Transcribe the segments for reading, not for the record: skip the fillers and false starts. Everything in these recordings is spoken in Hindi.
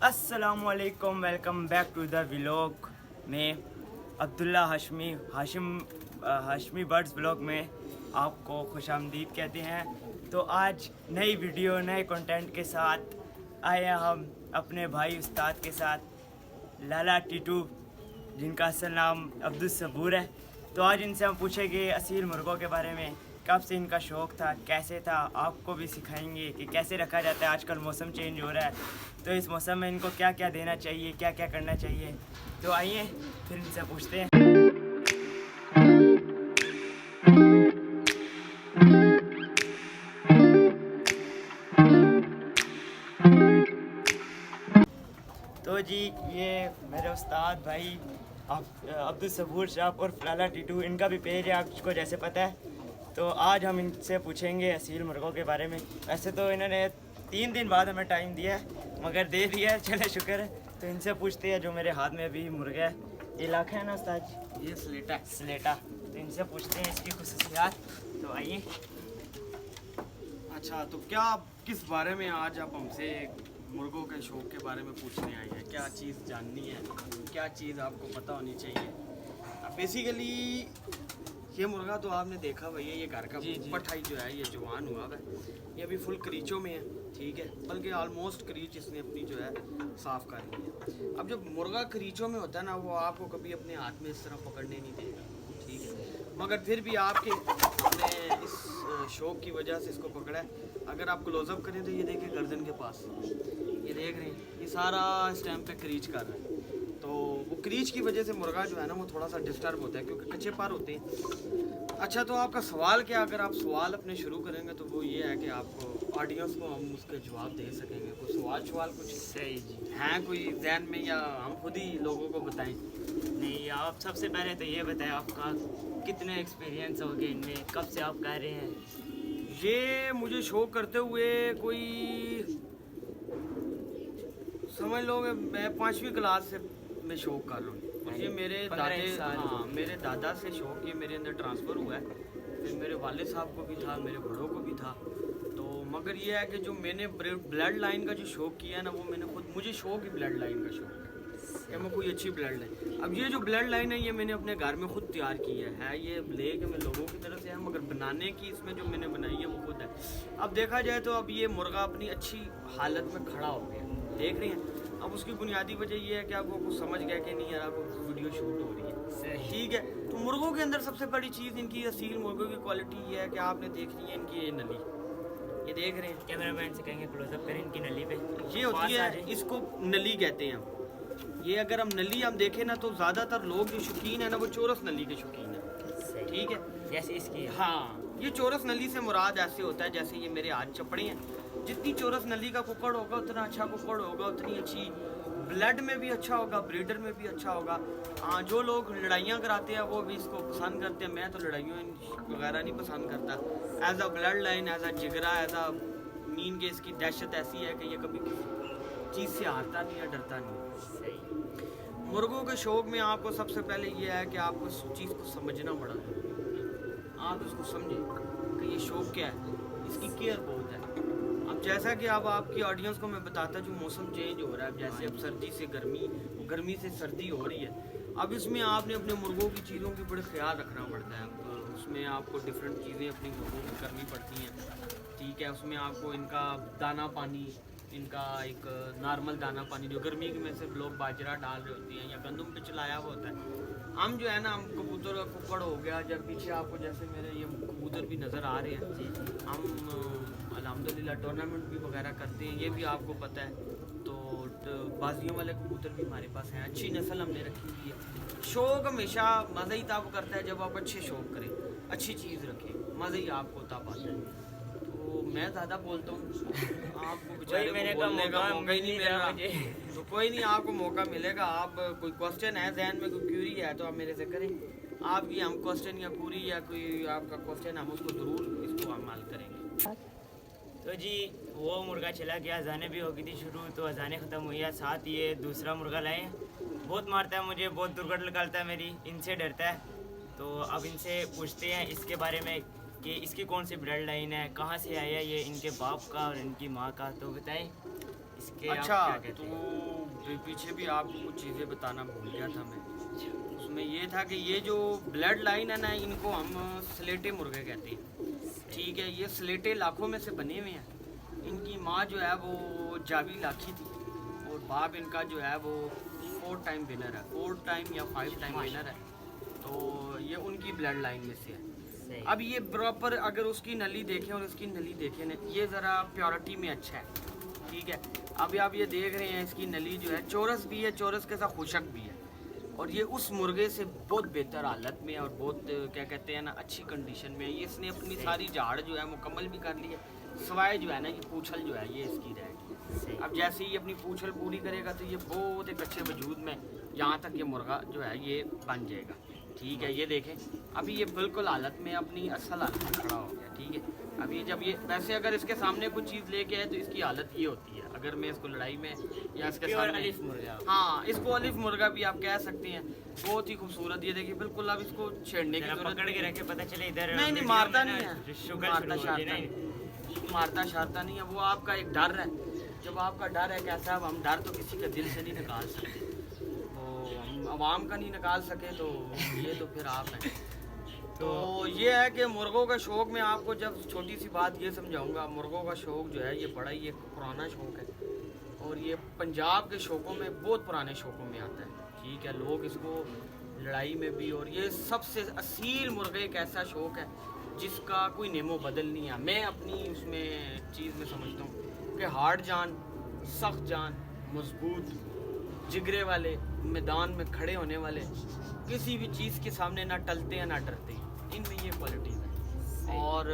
अस्सलामुअलैकुम, welcome back to the vlog में अब्दुल्ला हाशमी बर्ड्स व्लॉग में आपको खुशामदीद कहते हैं। तो आज नई वीडियो नए कंटेंट के साथ आए हैं हम अपने भाई उस्ताद के साथ लाला टीटू, जिनका असल नाम अब्दुल सबूर है। तो आज इनसे हम पूछेंगे असील मुर्गों के बारे में, कब से इनका शौक़ था, कैसे था, आपको भी सिखाएंगे कि कैसे रखा जाता है। आजकल मौसम चेंज हो रहा है, तो इस मौसम में इनको क्या क्या देना चाहिए, क्या क्या करना चाहिए। तो आइए फिर इनसे पूछते हैं। तो जी ये मेरे उस्ताद भाई अब्दुल सबूर साहब और लाला टीटू, इनका भी पेज है आपको जैसे पता है। तो आज हम इनसे पूछेंगे असील मुर्गों के बारे में। वैसे तो इन्होंने 3 दिन बाद हमें टाइम दिया है, मगर दे दिया है, चले शुक्र है। तो इनसे पूछते हैं, जो मेरे हाथ में अभी मुर्गा है, ये लाखा है ना उस्ताद जी? ये स्लेटा। तो इनसे पूछते हैं इसकी खुसूसियात। तो आइए। अच्छा, तो क्या किस बारे में आज आप हमसे मुर्गों के शौक के बारे में पूछने आए हैं? क्या चीज़ जाननी है, क्या चीज़ आपको पता होनी चाहिए? बेसिकली ये मुर्गा तो आपने देखा भैया, ये घर का पठाई जो है, ये जवान हुआ है, ये अभी फुल क्रीचों में है, ठीक है। बल्कि ऑलमोस्ट क्रीच इसने अपनी जो है साफ़ कर ली है। अब जब मुर्गा क्रीचों में होता है ना, वो आपको कभी अपने हाथ में इस तरह पकड़ने नहीं देगा, ठीक है। मगर फिर भी आपके अपने इस शौक की वजह से इसको पकड़ा है। अगर आप क्लोजअप करें तो ये देखिए गर्दन के पास, ये देख रहे हैं, ये सारा इस टाइम पे क्रीच कर रहा है। तो वो क्रीच की वजह से मुर्गा जो है ना, वो थोड़ा सा डिस्टर्ब होता है, क्योंकि कच्चे पार होते हैं। अच्छा, तो आपका सवाल क्या, अगर आप सवाल अपने शुरू करेंगे तो वो ये है कि आपको ऑडियंस को हम उसके जवाब दे सकेंगे। कोई सवाल कुछ सही जी हैं कोई जहन में, या हम खुद ही लोगों को बताएं? नहीं, आप सबसे पहले तो ये बताएं, आपका कितने एक्सपीरियंस हो गए इनमें, कब से आप कर रहे हैं? ये मुझे शौक करते हुए कोई समझ लो मैं 5वीं क्लास से मैं शौक कर रहा हूँ। ये मेरे मेरे दादा से शौक ये मेरे अंदर ट्रांसफ़र हुआ है। फिर मेरे वालिद साहब को भी था, मेरे बड़ों को भी था। तो मगर ये है कि जो मैंने ब्लड लाइन का जो शौक किया है ना, वो मैंने खुद, मुझे शौक ही ब्लड लाइन का शौक है कि मैं कोई अच्छी ब्लड लाइन। अब ये जो ब्लड लाइन है, ये मैंने अपने घर में खुद तैयार की है। ये ले के मैं लोगों की तरफ से है, मगर बनाने की इसमें जो मैंने बनाई है वो खुद है। अब देखा जाए तो अब ये मुर्गा अपनी अच्छी हालत में खड़ा हो गया, देख रहे हैं। अब उसकी बुनियादी वजह ये है कि आपको कुछ समझ गया कि नहीं यार, आपको वीडियो शूट हो रही है, ठीक है। तो मुर्गों के अंदर सबसे बड़ी चीज़ इनकी असील मुर्गों की क्वालिटी ये है कि आपने देखनी है इनकी ये नली, ये देख रहे हैं। कैमरामैन से कहेंगे क्लोजअप करें इनकी नली पे। ये होती है, इसको नली कहते हैं हम। ये अगर हम नली हम देखें ना, तो ज़्यादातर लोग जो शौकीन है ना, वो चौरस नली के शौकीन है, ठीक है। जैसे इसकी, हाँ, ये चौरस नली से मुराद ऐसे होता है जैसे ये मेरे हाथ चपड़े हैं। जितनी चौरस नली का कुक्कड़ होगा, उतना अच्छा कुक्कड़ होगा, उतनी अच्छी ब्लड में भी अच्छा होगा, ब्रीडर में भी अच्छा होगा। हाँ, जो लोग लड़ाइयाँ कराते हैं वो भी इसको पसंद करते हैं। मैं तो लड़ाइयों वगैरह नहीं पसंद करता। As a bloodline, as a जिगरा, एज अ मीन के इसकी दहशत ऐसी है कि ये कभी किसी चीज़ से हारता नहीं है, डरता नहीं। मुर्गों के शौक में आपको सबसे पहले ये है कि आपको इस चीज़ को समझना पड़ा। आप इसको समझें कि ये शौक क्या है, इसकी केयर बहुत है। अब जैसा कि अब आपकी ऑडियंस को मैं बताता, जो मौसम चेंज हो रहा है, जैसे अब सर्दी से गर्मी, गर्मी से सर्दी हो रही है। अब इसमें आपने अपने मुर्गों की चीज़ों की बड़े ख्याल रखना पड़ता है। तो उसमें आपको डिफरेंट चीज़ें अपनी मुर्गों की करनी पड़ती हैं, ठीक है। उसमें आपको इनका दाना पानी, इनका एक नॉर्मल दाना पानी, जो गर्मी में से लोग बाजरा डाल रहे होते हैं या गंदम पे चलाया हुआ होता है। हम जो है ना, हम कबूतर का कुक्कड़ हो गया, जब पीछे आपको जैसे मेरे ये कबूतर भी नज़र आ रहे हैं, हम अल्हम्दुलिल्लाह टूर्नामेंट भी वगैरह करते हैं, ये भी आपको पता है। तो बाजियों वाले कबूतर भी हमारे पास हैं, अच्छी नस्ल हमने रखी हुई है। शौक हमेशा मज़ा ही तब करता है जब आप अच्छे शौक करें, अच्छी चीज़ रखें, मज़ा ही आपको तब आता है। तो मैं ज़्यादा बोलता हूँ, आपको बेचारे को बोलने का मौका ही नहीं मिल रहा। तो कोई नहीं, आपको मौका मिलेगा। आप कोई क्वेश्चन है जहन में, कोई क्यूरी है तो आप मेरे से करें। आपकी हम क्वेश्चन या क्यूरी या कोई आपका क्वेश्चन, हम उसको ज़रूर इसको हम हल करेंगे। तो जी वो मुर्गा चला गया, अजानें भी हो गई थी शुरू, तो अजानें ख़त्म हुई है। साथ ये दूसरा मुर्गा लाए, बहुत मारता है मुझे, बहुत दुर्घटना निकालता है मेरी, इनसे डरता है। तो अब इनसे पूछते हैं इसके बारे में कि इसकी कौन सी ब्लड लाइन है, कहाँ से आया ये, इनके बाप का और इनकी माँ का। तो बताएं इसके आप अच्छा, क्या कहते हैं? तो पीछे भी आपको कुछ चीज़ें बताना भूल गया था मैं। उसमें ये था कि ये जो ब्लड लाइन है ना, इनको हम स्लेटे मुर्गे कहते हैं। ठीक है, ये स्लेटे लाखों में से बने हुए हैं। इनकी माँ जो है वो जावी लाखी थी और बाप इनका जो है वो 4 टाइम विनर है, 4 टाइम या 5 टाइम विनर है। तो ये उनकी ब्लड लाइन में से है। सही। अब ये प्रॉपर अगर उसकी नली देखें और इसकी नली देखें ना, ये ज़रा प्योरिटी में अच्छा है। ठीक है, अभी आप ये देख रहे हैं इसकी नली जो है चौरस भी है, चौरस के साथ खुशक भी है। और ये उस मुर्गे से बहुत बेहतर हालत में है और बहुत क्या कहते हैं ना अच्छी कंडीशन में है। ये इसने अपनी सारी झाड़ जो है मुकम्मल भी कर ली है, सवाए जो है ना ये पूछल जो है ये इसकी रहेगी। सही। अब जैसे ही अपनी पूछल पूरी करेगा तो ये बहुत एक अच्छे वजूद में यहाँ तक ये मुर्गा जो है ये बन जाएगा। ठीक है, ये देखें अभी ये बिल्कुल हालत में अपनी असल हालत में खड़ा हो गया। ठीक है, अभी जब ये वैसे अगर इसके सामने कुछ चीज़ लेके आए तो इसकी हालत ये होती है। अगर मैं इसको लड़ाई में या इसके प्योर सामने अलिफ मुर्गा। हाँ, इसको अलिफ मुर्गा भी आप कह सकते हैं। बहुत ही खूबसूरत, ये देखिए बिल्कुल अब इसको छेड़ने की जरा जरूरत पकड़ के रखे, पता चले इधर नहीं वीडियो मारता में नहीं ना है, शुगर मारता शुरू हो जाए शारता ना। नहीं, मारता शारता नहीं है। वो आपका एक डर है। जब आपका डर है कैसा, अब हम डर तो किसी के दिल से नहीं निकाल सकते, तो हम आवाम का नहीं निकाल सके तो ये तो फिर आप हैं। तो ये है कि मुर्गों का शौक़ में आपको जब छोटी सी बात ये समझाऊंगा। मुर्गों का शौक़ जो है ये बड़ा ही एक पुराना शौक़ है और ये पंजाब के शौक़ों में बहुत पुराने शौक़ों में आता है। ठीक है, लोग इसको लड़ाई में भी, और ये सबसे असील मुर्गा एक ऐसा शौक़ है जिसका कोई नेमो बदल नहीं है। मैं अपनी उसमें चीज़ में समझता हूँ कि हार्ड जान, सख्त जान, मजबूत जिगरे वाले, मैदान में खड़े होने वाले, किसी भी चीज़ के सामने ना टलते हैं ना डरते हैं, इनमें ये क्वालिटीज़ है। और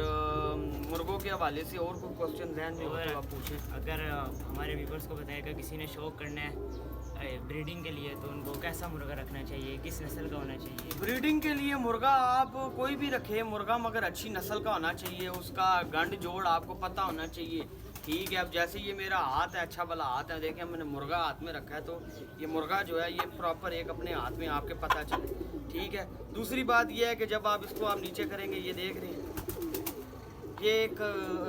मुर्गों के हवाले से और कोई क्वेश्चन जहन में हो तो आप पूछें। अगर हमारे व्यूवर्स को बताएगा किसी ने शौक करना है ब्रीडिंग के लिए, तो उनको कैसा मुर्गा रखना चाहिए, किस नस्ल का होना चाहिए? ब्रीडिंग के लिए मुर्गा आप कोई भी रखे मुर्गा, मगर अच्छी नस्ल का होना चाहिए। उसका गंड जोड़ आपको पता होना चाहिए। ठीक है, अब जैसे ये मेरा हाथ है, अच्छा भला हाथ है, देखें मैंने मुर्गा हाथ में रखा है, तो ये मुर्गा जो है ये प्रॉपर एक अपने हाथ में आपके पता चले। ठीक है, दूसरी बात ये है कि जब आप इसको आप नीचे करेंगे, ये देख रहे हैं, ये एक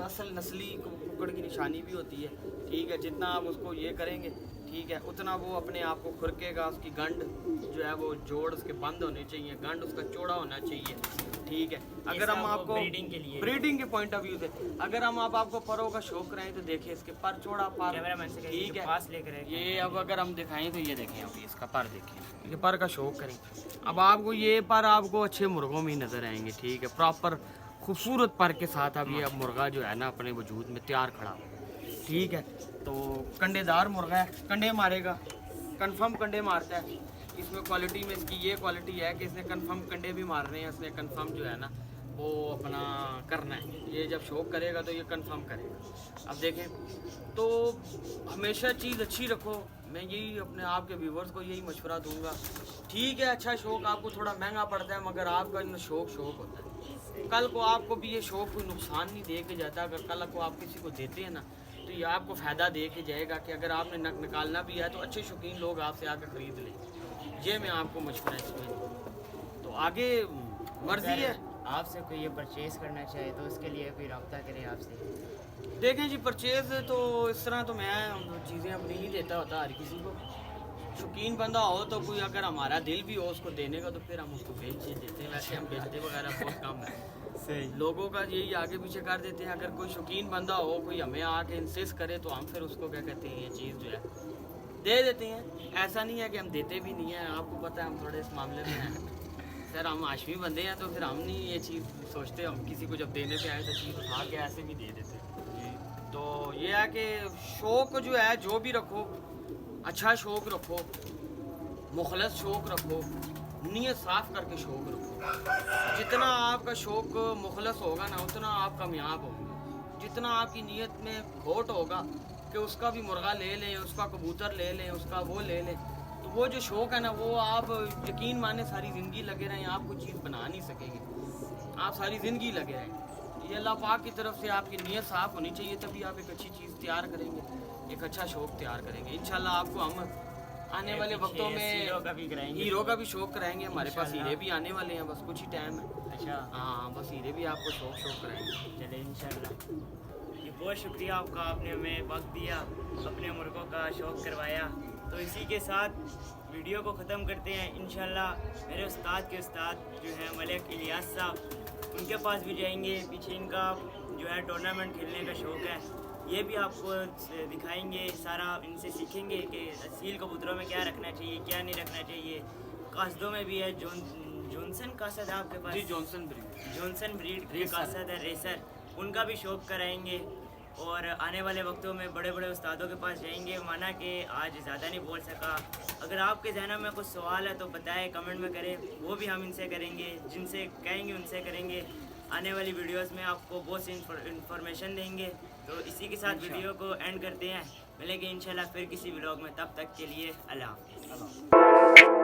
असल नस्ली कुकड़ की निशानी भी होती है। ठीक है, जितना आप उसको ये करेंगे, ठीक है, उतना वो अपने आप को खुरकेगा। उसकी गंड जो है वो जोड़ उसके बंद होने चाहिए, गंड उसका चौड़ा होना चाहिए। ठीक है, अगर हम आपको ब्रीडिंग के पॉइंट ऑफ व्यू से अगर हम आपको परों का शौक कराएं तो देखिए इसके पर चौड़ा पर, ठीक है, पास लेकर ये अब अगर हम दिखाएं तो ये देखें, अभी इसका पर देखें, ये पर का शौक करें। अब आपको ये पर आपको अच्छे मुर्गों में ही नजर आएंगे। ठीक है, प्रॉपर खूबसूरत पर के साथ अब ये अब मुर्गा जो है ना अपने वजूद में तैयार खड़ा हो। ठीक है, तो कंडेदार मुर्गा है, कंडे मारेगा, कंफर्म कंडे मारता है। इसमें क्वालिटी में इसकी ये क्वालिटी है कि इसने कंफर्म कंडे भी मारने हैं, इसने कंफर्म जो है ना वो अपना करना है। ये जब शौक करेगा तो ये कंफर्म करेगा। अब देखें, तो हमेशा चीज़ अच्छी रखो। मैं यही अपने आप के व्यूवर्स को यही मशवरा दूंगा। ठीक है, अच्छा शौक आपको थोड़ा महंगा पड़ता है, मगर आपका शौक होता है। कल को आपको भी ये शौक कोई नुकसान नहीं दे के जाता। अगर कल को आप किसी को देते हैं ना तो ये आपको फ़ायदा दे के जाएगा कि अगर आपने नक निकालना भी है तो अच्छे शौकीन लोग आपसे आकर ख़रीद लें। ये मैं आपको मशवरा इसमें, तो आगे मर्जी है। आपसे कोई ये परचेज करना चाहे तो उसके लिए कोई रब्ता करें आपसे। देखें जी, परचेज तो इस तरह तो मैं चीज़ें अपनी ही देता होता हर किसी को। शौकीन बंदा हो तो कोई अगर हमारा दिल भी हो उसको देने का तो फिर हम उसको बेच देते हैं। वैसे हम बेचते वगैरह बहुत कम है, सही। लोगों का यही आगे पीछे कर देते हैं। अगर कोई शौकीन बंदा हो, कोई हमें आके इंसिस्ट करे तो हम फिर उसको क्या कहते हैं ये चीज़ जो है दे देते हैं। ऐसा नहीं है कि हम देते भी नहीं हैं, आपको पता है हम थोड़े इस मामले में हैं सर, हम आशमी बंदे हैं, तो फिर हम नहीं ये चीज़ सोचते। हम किसी को जब देने पे आए तो चीज़ उठा के ऐसे भी दे देते हैं। तो ये है कि शौक जो है जो भी रखो, अच्छा शौक रखो, मुखलस शौक रखो, नीयत साफ करके शौक रखो। जितना आपका शौक मुखलस होगा ना उतना आप कामयाब होंगे। जितना आपकी नीयत में खोट होगा कि उसका भी मुर्गा ले लें, उसका कबूतर ले लें, उसका वो ले लें, तो वो जो शौक है ना वो आप यकीन माने सारी ज़िंदगी लगे रहें, आप कोई चीज़ बना नहीं सकेंगे। आप सारी ज़िंदगी लगे रहें। ये अल्लाह पाक की तरफ से आपकी नीयत साफ़ होनी चाहिए, तभी आप एक अच्छी चीज़ तैयार करेंगे, एक अच्छा शौक तैयार करेंगे। इंशाल्लाह आपको हम आने वाले वक्तों में हीरो का भी शौक कराएंगे। हमारे पास हीरे भी आने वाले हैं, बस कुछ ही टाइम है। अच्छा, हाँ, बस हीरे भी आपको शौक कराएंगे। चले इंशाल्लाह। ये बहुत शुक्रिया आपका, आपने हमें वक्त दिया, अपने मुर्गों का शौक़ करवाया। तो इसी के साथ वीडियो को ख़त्म करते हैं। इंशाल्लाह मेरे उस्ताद के उस्ताद जो हैं मलिक इलियास साहब, उनके पास भी जाएंगे। पीछे इनका जो है टूर्नामेंट खेलने का शौक़ है, ये भी आपको दिखाएंगे, सारा इनसे सीखेंगे कि असील कबूतरों में क्या रखना चाहिए, क्या नहीं रखना चाहिए। कासदों में भी है जॉनसन कासद है आपके पास? जी, जॉनसन ब्रीड के कासद है, रेसर, उनका भी शौक़ कराएंगे। और आने वाले वक्तों में बड़े बड़े उस्तादों के पास जाएंगे। माना कि आज ज़्यादा नहीं बोल सका, अगर आपके जहन में कुछ सवाल है तो बताएं, कमेंट में करें, वो भी हम इनसे करेंगे, जिनसे कहेंगे उनसे करेंगे। आने वाली वीडियोस में आपको बहुत सी इंफॉर्मेशन देंगे। तो इसी के साथ वीडियो को एंड करते हैं, मिलेंगे इंशाल्लाह फिर किसी व्लॉग में, तब तक के लिए अल्लाह हाफ़िज़।